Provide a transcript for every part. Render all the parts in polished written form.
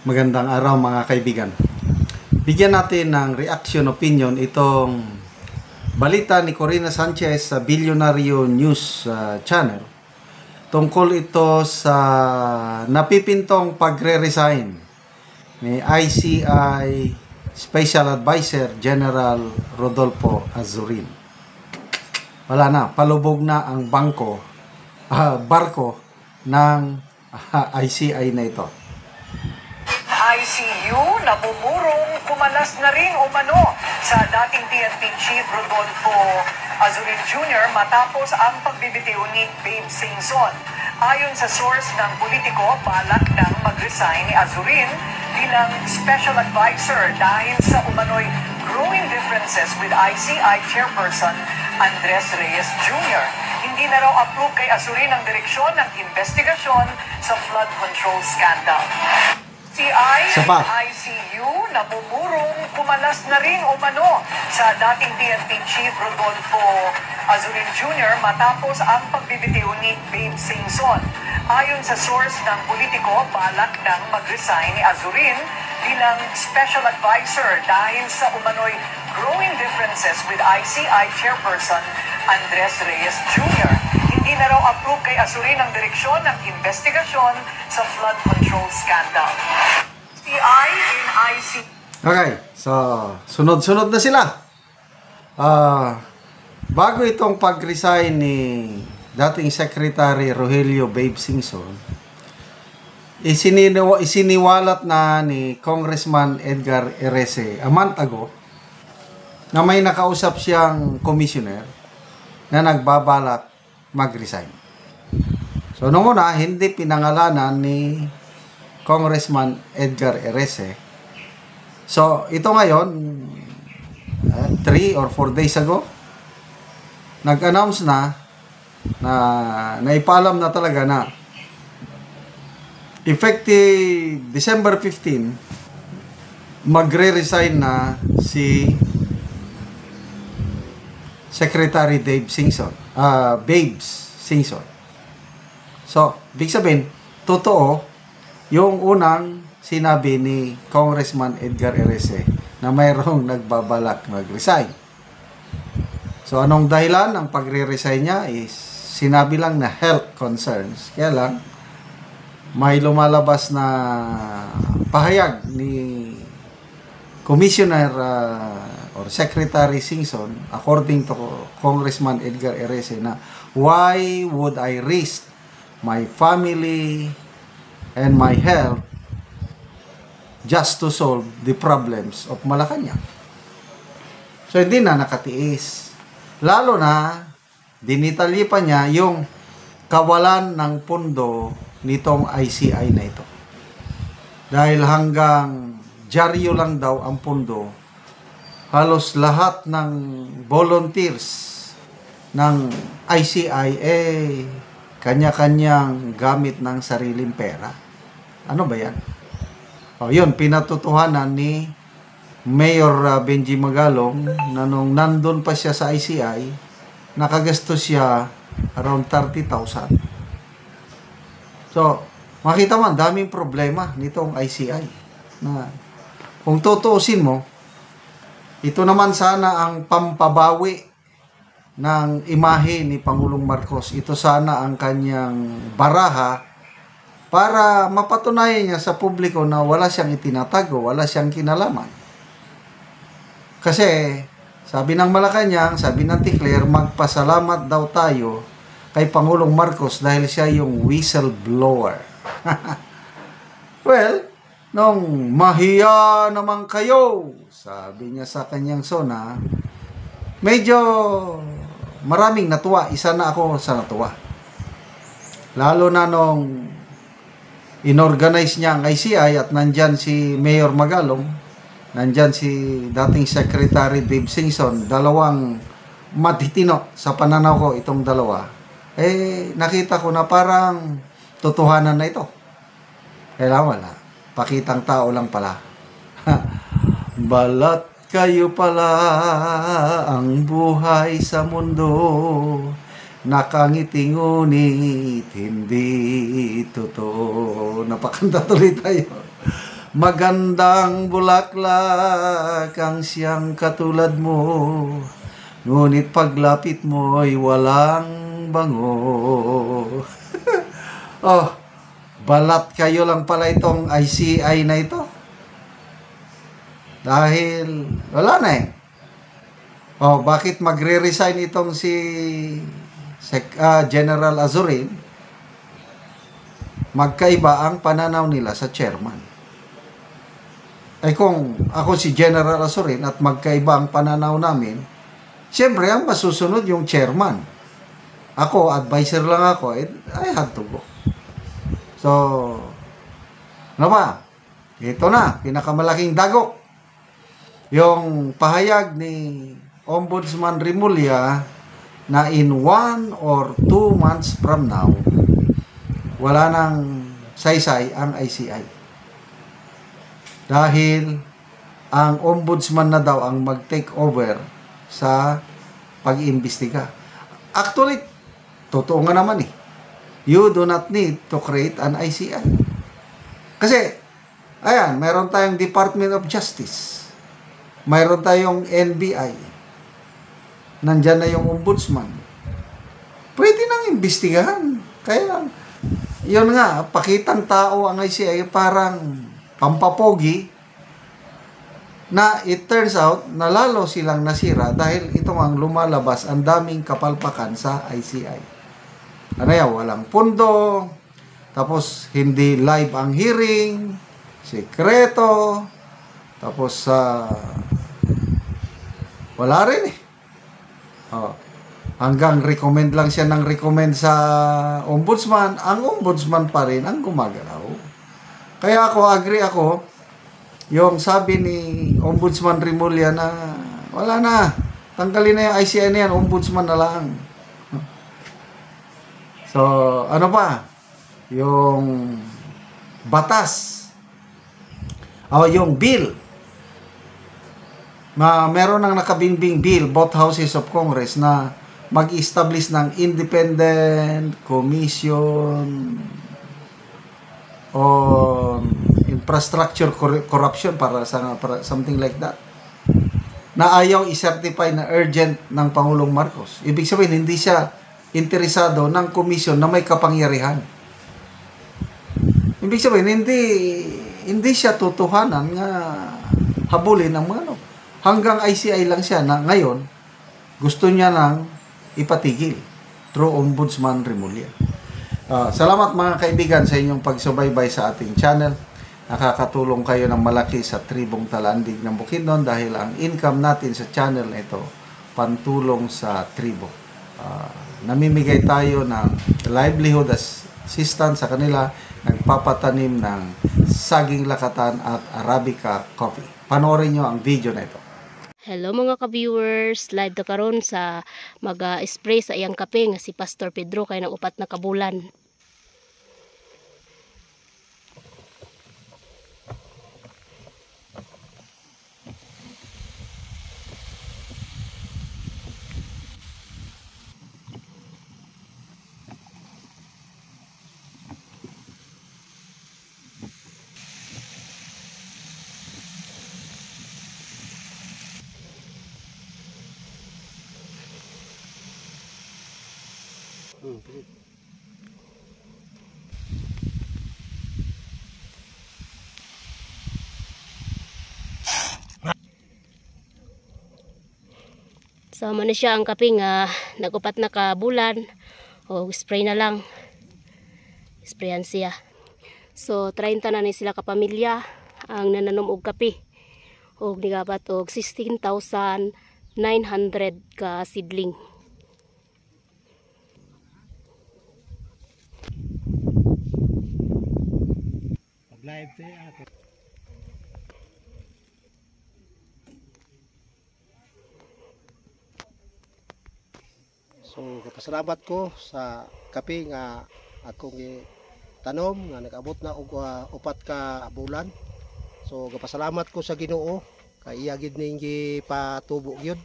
Magandang araw mga kaibigan. Bigyan natin ng reaction opinion itong balita ni Corina Sanchez sa Bilyonaryo News Channel. Tungkol ito sa napipintong pagre-resign ni ICI Special Advisor General Rodolfo Azurin. Wala na, palubog na ang barko ng ICI na ito. ICU na bumurong kumalas na rin umano sa dating PNP Chief Rodolfo Azurin Jr. matapos ang pagbibitiw ni Babe Singson. Ayon sa source ng politiko, balak nang mag-resign ni Azurin bilang Special Advisor dahil sa umano'y growing differences with ICI Chairperson Andres Reyes Jr. Hindi na raw approve kay Azurin ang direksyon ng investigasyon sa flood control scandal. ICU na bumurong kumalas na rin umano sa dating PNP Chief Rodolfo Azurin Jr. matapos ang pagbibitiw ni Babe Singson. Ayon sa source ng politiko, balak nang mag-resign ni Azurin bilang Special Advisor dahil sa umano'y growing differences with ICI Chairperson Andres Reyes Jr. Hindi na raw approve kay Azurin ang direksyon ng investigasyon sa flood control scandal. Okay, so sunod-sunod na sila. Bago itong pag-resign ni dating Secretary Rogelio Babe Singson, isiniwalat na ni Congressman Edgar Erese a month ago na may nakausap siyang commissioner na nagbabalak mag-resign. So, nung una, hindi pinangalanan ni Congressman Edgar Erese. So, ito ngayon, 3 or 4 days ago, nag-announce na ipaalam na talaga na effective December 15, magre-resign na si Secretary Babes Singson. So, big sabihin, totoo yung unang sinabi ni Congressman Edgar Erese na mayroong nagbabalak mag-resign. So, anong dahilan ng pagre-resign niya is sinabi lang na health concerns. Kaya lang, may lumalabas na pahayag ni Commissioner or Secretary Singson, according to Congressman Edgar Erese, na why would I risk my family and my health just to solve the problems of Malacanang? So, hindi na nakatiis. Lalo na, dinitalye pa niya yung kawalan ng pondo nitong ICI na ito. Dahil hanggang dyaryo lang daw ang pondo, halos lahat ng volunteers ng ICI kanya-kanyang gamit ng sariling pera. Ano ba yan? O yun, pinatutuhanan ni Mayor Benji Magalong na nung nandun pa siya sa ICI, nakagastos siya around 30,000. So, makita mo, daming problema nitong ICI. Na, kung tutuusin mo, ito naman sana ang pampabawi ng imahe ni Pangulong Marcos. Ito sana ang kanyang baraha para mapatunayan niya sa publiko na wala siyang itinatago, wala siyang kinalaman. Kasi, sabi ng Malacanang, sabi ng Ticler, magpasalamat daw tayo kay Pangulong Marcos dahil siya yung whistleblower. Well, nung mahiya naman kayo, sabi niya sa kanyang sona, medyo maraming natuwa. Isa na ako sa natuwa. Lalo na nung inorganize niya ang ICI at nandyan si Mayor Magalong, nandyan si dating Secretary Babe Singson, dalawang matitino sa pananaw ko itong dalawa. Nakita ko na parang totohanan na ito. Kailangan wala. Pakitang tao lang pala. Balat kayo pala ang buhay sa mundo, nakangiti ngunit hindi totoo. Napakanta tuloy tayo. Magandang bulaklak ang siyang katulad mo, ngunit paglapit mo ay walang bango. Oh, balat kayo lang pala itong ICI na ito. Dahil wala na eh. Oh, bakit magre-resign itong si General Azurin? Magkaiba ang pananaw nila sa chairman. Ay kung ako si General Azurin at magkaiba ang pananaw namin, siyempre ang masusunod yung chairman. Ako, advisor lang ako, I had to go. So, ano ba? Ito na, pinakamalaking dagok. Yung pahayag ni Ombudsman Remulla na in 1 or 2 months from now, wala nang saysay ang ICI. Dahil ang ombudsman na daw ang mag-take over sa pag-iimbestiga. Actually, totoo nga naman eh. You do not need to create an ICI. Kasi, ayan, meron tayong Department of Justice. Mayroon tayong NBI. Nandyan na yung ombudsman. Pwede nang imbestigahan. Kaya lang, yun nga, pakitang tao ang ICI parang pampapogi na it turns out na lalo silang nasira dahil ito ang lumalabas ang daming kapalpakan sa ICI. Ano yan? Walang pundo, tapos hindi live ang hearing, sekreto, tapos wala rin eh. Oh, hanggang recommend lang siya ng recommend sa ombudsman, ang ombudsman pa rin ang gumagalaw. Kaya ako, agree ako, yung sabi ni Ombudsman Remulla na wala na, tanggalin na yung ICI na yan, ombudsman na lang. So, ano pa? Yung batas, o yung bill, meron ng nakabingbing bill, both houses of Congress, na mag-establish ng independent commission on infrastructure corruption para something like that, na ayaw i-certify na urgent ng Pangulong Marcos. Ibig sabihin, hindi siya interesado ng komisyon na may kapangyarihan. Ibig sabihin, hindi siya tutuhanan nga habulin ng mga ano. Hanggang ICI lang siya na ngayon gusto niya nang ipatigil through Ombudsman Remulla. Salamat mga kaibigan sa inyong pagsubaybay sa ating channel. Nakakatulong kayo ng malaki sa tribong Talandig ng Bukidnon dahil ang income natin sa channel na ito pantulong sa tribo. Namimigay tayo ng livelihood assistance sa kanila, nagpapatanim ng saging lakatan at Arabica coffee. Panoorin nyo ang video na ito. Hello mga ka-viewers, live na karon sa mag-spray sa iyang kape nga si Pastor Pedro kay nang upat na kabulan. So man siya ang kape nga nagupat na kabulan o spray na lang. Sprayan siya. So 30 na ni sila kapamilya ang nananom og kape. Og nigabat og 16,900 ka seedling. Live to ato. So kapasalamat ko sa kape nga akong tanom nga nag-abot na og upat ka bulan. So kapasalamat ko sa Ginoo kay iya gid ning gipatubo gyud.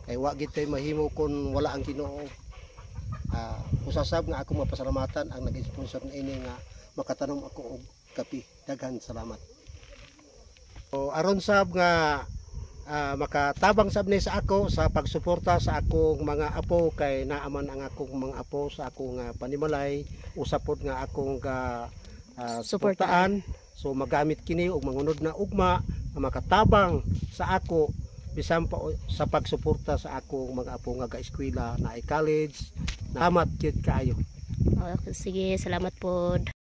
Kay wa gid tay mahimo kun wala ang Ginoo. Usasab nga ako mapasalamatan ang nag-sponsor na ini nga makatanom ako og kape. Daghan salamat. So, aron sab nga makatabang sab ni sa ako sa pagsuporta sa akong mga apo kay naaman ang akong mga apo sa akong panimalay usapod nga akong suportaan. So magamit kini og mangunod na ugma nga makatabang sa ako bisan pa sa pagsuporta sa akong mga apo nga ga-eskwela na college. Salamat gyud kaayo. Sige, salamat pod.